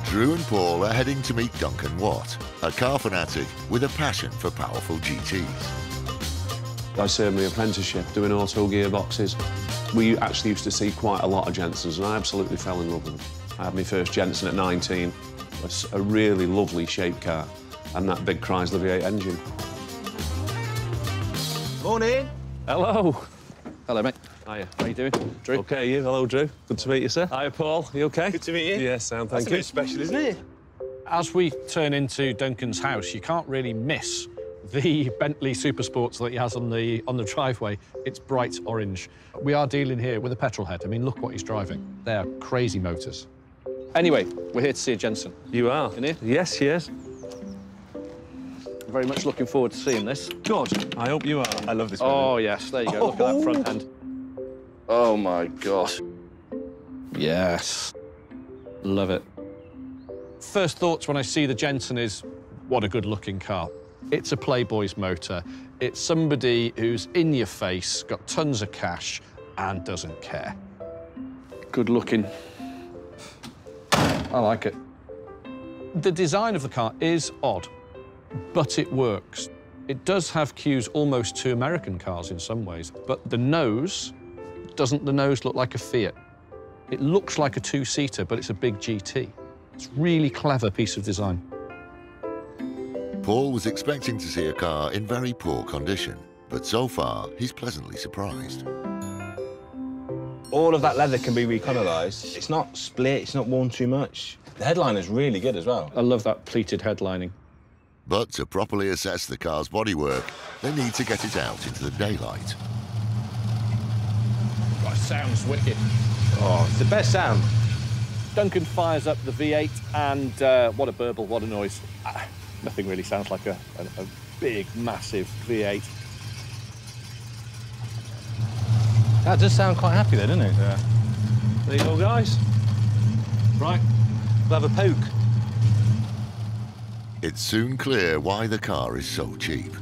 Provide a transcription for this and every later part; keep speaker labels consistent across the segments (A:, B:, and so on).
A: Drew and Paul are heading to meet Duncan Watt, a car fanatic with a passion for powerful GTs.
B: I served my apprenticeship doing auto gearboxes. We actually used to see quite a lot of Jensens, and I absolutely fell in love with them. I had my first Jensen at 19. It's a really lovely shaped car, and that big Chrysler V8 engine.
C: Morning.
D: Hello. Hello, mate.
B: Hiya.
D: How you doing, Drew?
B: OK, you? Hello, Drew. Good to meet you, sir. Hiya, Paul. You OK?
C: Good to meet you.
B: Yes, sound, thank you.
C: That's a bit special, isn't it?
D: As we turn into Duncan's house, you can't really miss the Bentley Super Sports that he has on the driveway. It's bright orange. We are dealing here with a petrol head. I mean, look what he's driving. They're crazy motors. Anyway, we're here to see a Jensen.
B: You are?
D: In here?
B: Yes, yes.
D: Very much looking forward to seeing this.
B: Good. I hope you are.
C: I love this one.
D: Oh, yes, there you go. Look at that front end. Oh, my gosh. Yes. Love it. First thoughts when I see the Jensen is, what a good-looking car. It's a Playboy's motor. It's somebody who's in your face, got tons of cash, and doesn't care. Good-looking. I like it. The design of the car is odd, but it works. It does have cues almost to American cars in some ways, but the nose, doesn't the nose look like a Fiat? It looks like a two-seater, but it's a big GT. It's a really clever piece of design.
A: Paul was expecting to see a car in very poor condition, but so far, he's pleasantly surprised.
C: All of that leather can be recolonised. It's not split, it's not worn too much. The headline is really good as well.
D: I love that pleated headlining.
A: But to properly assess the car's bodywork, they need to get it out into the daylight.
D: God, it sounds wicked.
C: Oh, it's the best sound.
D: Duncan fires up the V8 and what a burble, what a noise. Nothing really sounds like a big, massive V8.
C: That does sound quite happy, though, doesn't it?
B: Yeah. There you go, guys.
D: Right.
C: We'll have a poke.
A: It's soon clear why the car is so cheap.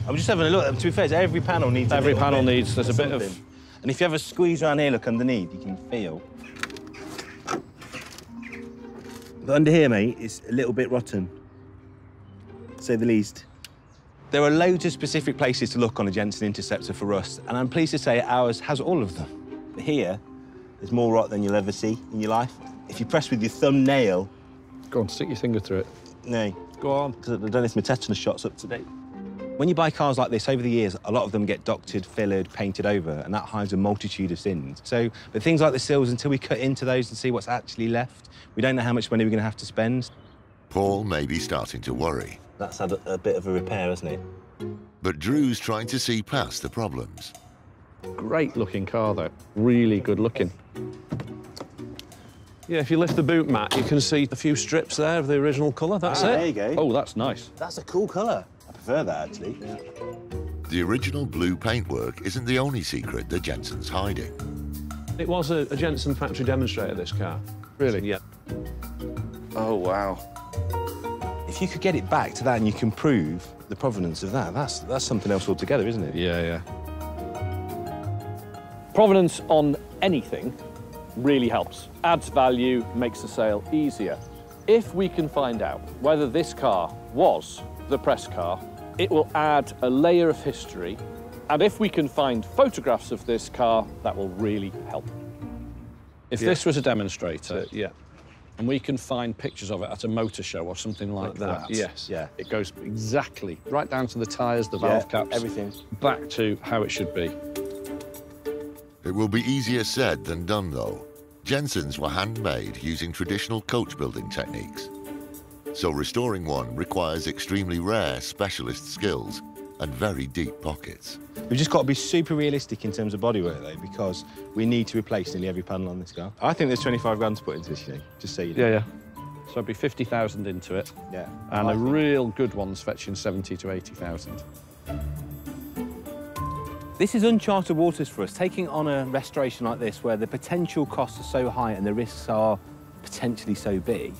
C: I'm just having a look. To be fair, every panel needs
D: Every panel needs, there's a bit of...
C: And if you have a squeeze around here, look underneath, you can feel. But under here, mate, it's a little bit rotten, to say the least. There are loads of specific places to look on a Jensen Interceptor for rust, and I'm pleased to say ours has all of them. But here, there's more rot than you'll ever see in your life. If you press with your thumbnail...
D: Go on, stick your finger through it.
C: No.
D: Go on.
C: Because I don't know if my tetanus shot's up to date. When you buy cars like this, over the years, a lot of them get doctored, fillered, painted over, and that hides a multitude of sins. So, but things like the sills, until we cut into those and see what's actually left, we don't know how much money we're going to have to spend.
A: Paul may be starting to worry.
C: That's had a bit of a repair, hasn't it?
A: But Drew's trying to see past the problems.
D: Great looking car, though. Really good looking.
B: Yeah, if you lift the boot mat, you can see a few strips there of the original colour. That's it.
C: There you go.
D: Oh, that's nice.
C: That's a cool colour. I prefer that, actually. Yeah.
A: The original blue paintwork isn't the only secret that Jensen's hiding.
B: It was a Jensen factory demonstrator, this car.
D: Really?
B: Yeah.
D: Oh, wow.
C: If you could get it back to that and you can prove the provenance of that, that's something else altogether, isn't it?
D: Yeah, yeah. Provenance on anything really helps. Adds value, makes the sale easier. If we can find out whether this car was the press car, it will add a layer of history. And if we can find photographs of this car, that will really help. If this was a demonstrator,
B: Yeah.
D: and we can find pictures of it at a motor show or something like that.
B: Yes.
C: Yeah.
D: It goes exactly right down to the tyres, the valve caps.
C: Everything.
D: Back to how it should be.
A: It will be easier said than done, though. Jensens were handmade using traditional coach building techniques. So restoring one requires extremely rare specialist skills and very deep pockets.
C: We've just got to be super realistic in terms of bodywork, though, because we need to replace nearly every panel on this car. I think there's 25 grand to put into this, you know, just so you know.
D: Yeah, yeah. So it'd be 50,000 into it.
C: Yeah.
D: And a real good one's fetching 70 to 80,000.
C: This is uncharted waters for us, taking on a restoration like this where the potential costs are so high and the risks are potentially so big.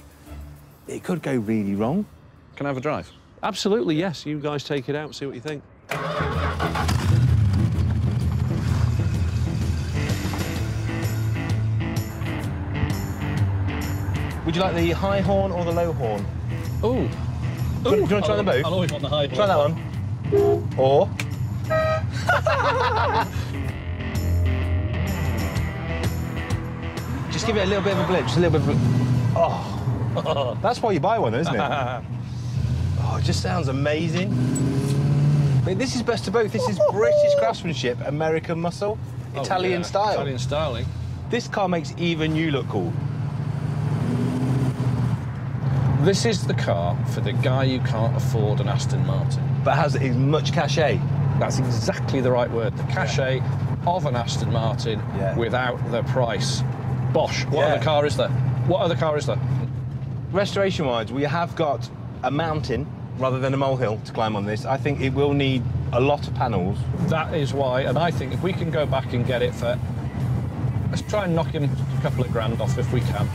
C: It could go really wrong.
D: Can I have a drive?
B: Absolutely, yes. You guys take it out, see what you think.
C: Would you like the high horn or the low horn?
D: Ooh.
C: Do you want to try them both?
D: I'll always want the high horn.
C: Try that one. Or... Just give it a little bit of a blip, just a little bit of a... Oh, that's why you buy one, isn't it? Oh, it just sounds amazing. But this is best of both. This is British craftsmanship, American muscle, Italian style.
D: Italian styling.
C: This car makes even you look cool.
D: This is the car for the guy who can't afford an Aston Martin.
C: But has as much cachet.
D: That's exactly the right word. The cachet of an Aston Martin without the price. Bosh, what other car is there? What other car is there?
C: Restoration-wise, we have got a mountain rather than a molehill to climb on this. I think it will need a lot of panels.
D: That is why, and I think if we can go back and get it for... Let's try and knock in a couple of grand off if we can.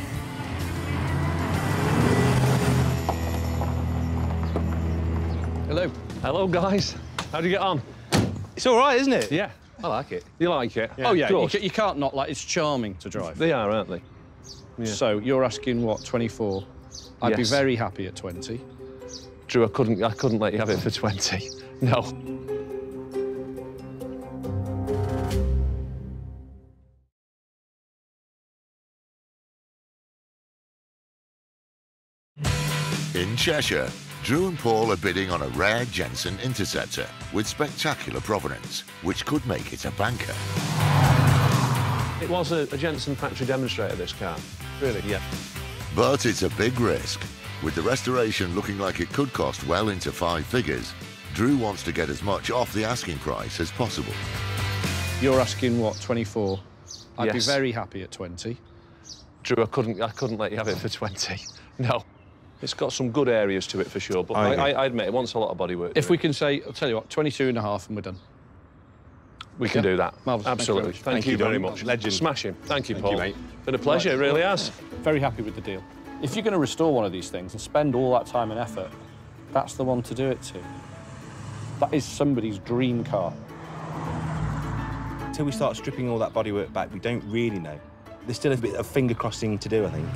D: Hello.
B: Hello, guys. How do you get on?
C: It's all right, isn't it?
B: Yeah.
C: I like it.
B: You like it?
D: Oh, yeah, you can't not like it's charming to drive.
B: They are, aren't they? Yeah.
D: So, you're asking, what, 24? I'd be very happy at 20.
B: Drew, I couldn't let you have it for 20. No.
A: In Cheshire, Drew and Paul are bidding on a rare Jensen Interceptor with spectacular provenance, which could make it a banker.
B: It was a Jensen factory demonstrator, this car.
D: Really?
B: Yeah.
A: But it's a big risk. With the restoration looking like it could cost well into 5 figures, Drew wants to get as much off the asking price as possible.
D: You're asking, what, 24? I'd be
B: Yes.
D: very happy at 20.
B: Drew, I couldn't let you have it for 20. No. It's got some good areas to it for sure, but I admit it wants a lot of bodywork.
D: If we can say, I'll tell you what, 22 and a half and we're done.
B: We can do that.
D: Marvellous.
B: Absolutely.
D: Thank
B: Thank you very much.
C: Legend.
B: Smashing. Thank you,
C: Thank
B: Paul.
C: you, mate.
B: Been a pleasure, it really has.
D: Very happy with the deal. If you're going to restore one of these things and spend all that time and effort, that's the one to do it to. That is somebody's dream car.
C: Until we start stripping all that bodywork back, we don't really know. There's still a bit of finger crossing to do, I think.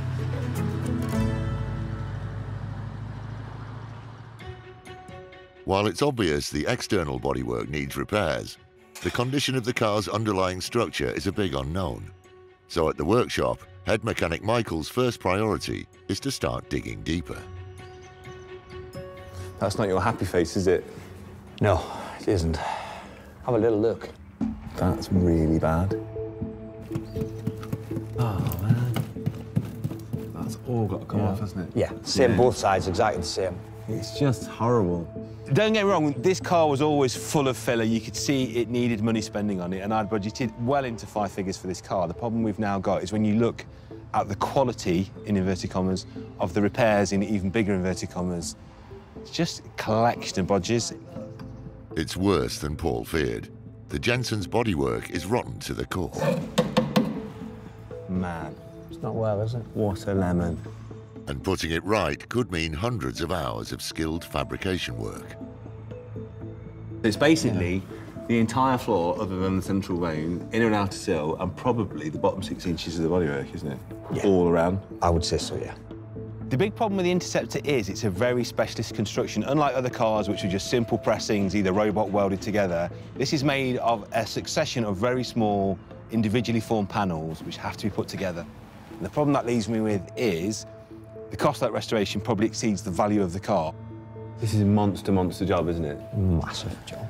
A: While it's obvious the external bodywork needs repairs, the condition of the car's underlying structure is a big unknown. So at the workshop, head mechanic Michael's first priority is to start digging deeper.
E: That's not your happy face, is it?
F: No, it isn't. Have a little look.
E: That's really bad. Oh, man. That's all got to come off, hasn't it?
F: Yeah, same both sides, exactly the same.
E: It's just horrible.
C: Don't get me wrong, this car was always full of filler. You could see it needed money spending on it, and I'd budgeted well into 5 figures for this car. The problem we've now got is when you look at the quality, in inverted commas, of the repairs in even bigger inverted commas, it's just a collection of bodges.
A: It's worse than Paul feared. The Jensen's bodywork is rotten to the core.
C: Man.
F: It's not well, is it?
E: What a lemon.
A: And putting it right could mean hundreds of hours of skilled fabrication work.
E: It's basically the entire floor, other than the central vane, inner and outer sill, and probably the bottom 6 inches of the bodywork, isn't it?
F: Yeah.
E: All around.
F: I would say so, yeah.
C: The big problem with the Interceptor is it's a very specialist construction. Unlike other cars, which are just simple pressings, either robot welded together, this is made of a succession of very small, individually formed panels which have to be put together. And the problem that leaves me with is the cost of that restoration probably exceeds the value of the car.
E: This is a monster job, isn't it?
F: Massive job.